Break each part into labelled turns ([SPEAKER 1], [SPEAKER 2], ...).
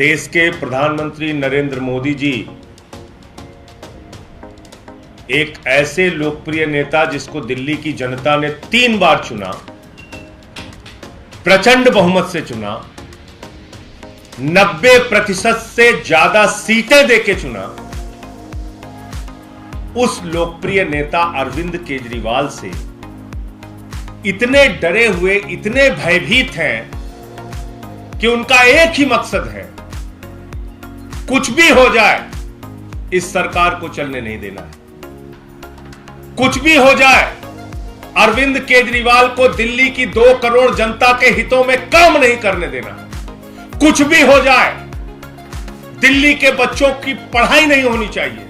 [SPEAKER 1] देश के प्रधानमंत्री नरेंद्र मोदी जी एक ऐसे लोकप्रिय नेता जिसको दिल्ली की जनता ने 3 बार चुना, प्रचंड बहुमत से चुना, 90% से ज्यादा सीटें देके चुना, उस लोकप्रिय नेता अरविंद केजरीवाल से इतने डरे हुए, इतने भयभीत हैं कि उनका एक ही मकसद है, कुछ भी हो जाए इस सरकार को चलने नहीं देना है। कुछ भी हो जाए, अरविंद केजरीवाल को दिल्ली की 2 करोड़ जनता के हितों में काम नहीं करने देना। कुछ भी हो जाए, दिल्ली के बच्चों की पढ़ाई नहीं होनी चाहिए,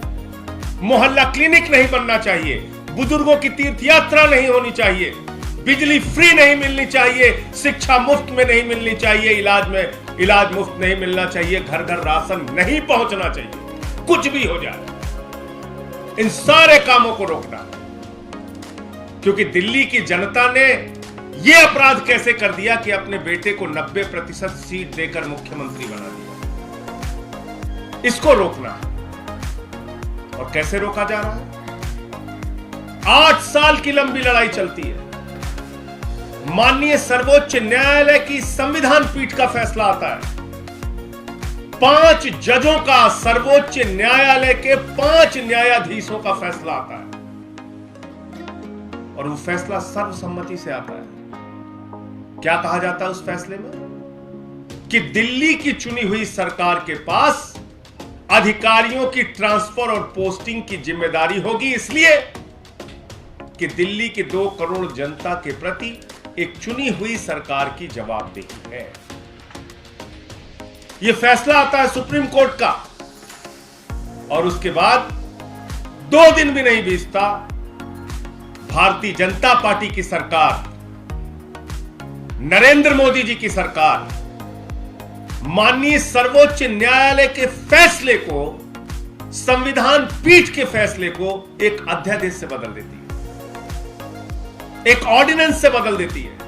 [SPEAKER 1] मोहल्ला क्लिनिक नहीं बनना चाहिए, बुजुर्गों की तीर्थ यात्रा नहीं होनी चाहिए, बिजली फ्री नहीं मिलनी चाहिए, शिक्षा मुफ्त में नहीं मिलनी चाहिए, इलाज मुफ्त नहीं मिलना चाहिए, घर घर राशन नहीं पहुंचना चाहिए। कुछ भी हो जाए, इन सारे कामों को रोकना। क्योंकि दिल्ली की जनता ने यह अपराध कैसे कर दिया कि अपने बेटे को 90% सीट देकर मुख्यमंत्री बना दिया। इसको रोकना। और कैसे रोका जा रहा है? 8 साल की लंबी लड़ाई चलती है। माननीय सर्वोच्च न्यायालय की संविधान पीठ का फैसला आता है। 5 जजों का, सर्वोच्च न्यायालय के 5 न्यायाधीशों का फैसला आता है और वो फैसला सर्वसम्मति से आता है। क्या कहा जाता है उस फैसले में? कि दिल्ली की चुनी हुई सरकार के पास अधिकारियों की ट्रांसफर और पोस्टिंग की जिम्मेदारी होगी, इसलिए कि दिल्ली के 2 करोड़ जनता के प्रति एक चुनी हुई सरकार की जवाबदेही है। यह फैसला आता है सुप्रीम कोर्ट का और उसके बाद 2 दिन भी नहीं बीतता, भारतीय जनता पार्टी की सरकार, नरेंद्र मोदी जी की सरकार माननीय सर्वोच्च न्यायालय के फैसले को, संविधान पीठ के फैसले को एक अध्यादेश से बदल देती है, एक ऑर्डिनेंस से बदल देती है।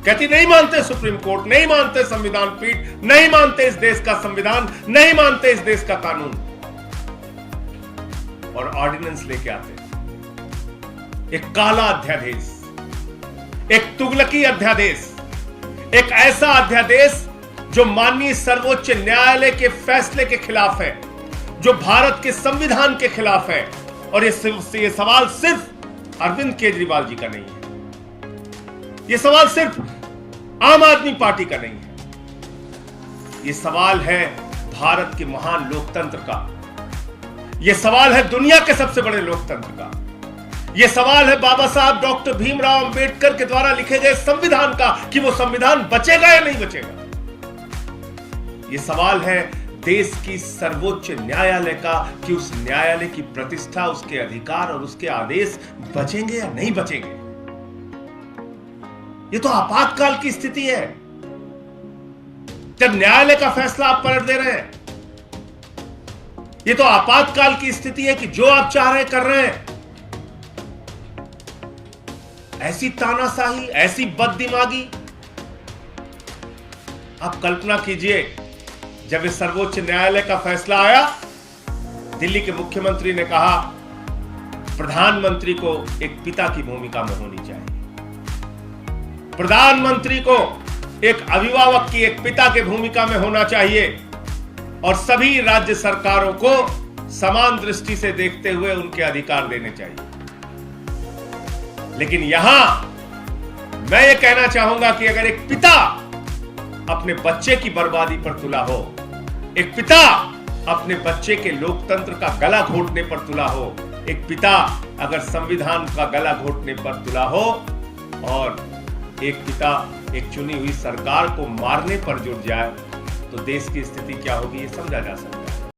[SPEAKER 1] कहती नहीं मानते सुप्रीम कोर्ट, नहीं मानते संविधान पीठ, नहीं मानते इस देश का संविधान, नहीं मानते इस देश का कानून, और ऑर्डिनेंस लेके आते हैं एक काला अध्यादेश, एक तुगलकी अध्यादेश, एक ऐसा अध्यादेश जो माननीय सर्वोच्च न्यायालय के फैसले के खिलाफ है, जो भारत के संविधान के खिलाफ है। और ये सवाल सिर्फ अरविंद केजरीवाल जी का नहीं है, यह सवाल सिर्फ आम आदमी पार्टी का नहीं है, यह सवाल है भारत के महान लोकतंत्र का, यह सवाल है दुनिया के सबसे बड़े लोकतंत्र का, यह सवाल है बाबा साहब डॉक्टर भीमराव अंबेडकर के द्वारा लिखे गए संविधान का कि वो संविधान बचेगा या नहीं बचेगा। यह सवाल है देश की सर्वोच्च न्यायालय का कि उस न्यायालय की प्रतिष्ठा, उसके अधिकार और उसके आदेश बचेंगे या नहीं बचेंगे। यह तो आपातकाल की स्थिति है जब न्यायालय का फैसला आप पलट दे रहे हैं। यह तो आपातकाल की स्थिति है कि जो आप चाह रहे कर रहे हैं। ऐसी तानाशाही, ऐसी बददिमागी। आप कल्पना कीजिए, जब इस सर्वोच्च न्यायालय का फैसला आया, दिल्ली के मुख्यमंत्री ने कहा प्रधानमंत्री को एक पिता की भूमिका में होनी चाहिए, प्रधानमंत्री को एक अभिभावक की, एक पिता की भूमिका में होना चाहिए और सभी राज्य सरकारों को समान दृष्टि से देखते हुए उनके अधिकार देने चाहिए। लेकिन यहां मैं ये कहना चाहूंगा कि अगर एक पिता अपने बच्चे की बर्बादी पर तुला हो, एक पिता अपने बच्चे के लोकतंत्र का गला घोटने पर तुला हो, एक पिता अगर संविधान का गला घोटने पर तुला हो और एक पिता एक चुनी हुई सरकार को मारने पर जुट जाए, तो देश की स्थिति क्या होगी ये समझा जा सकता है।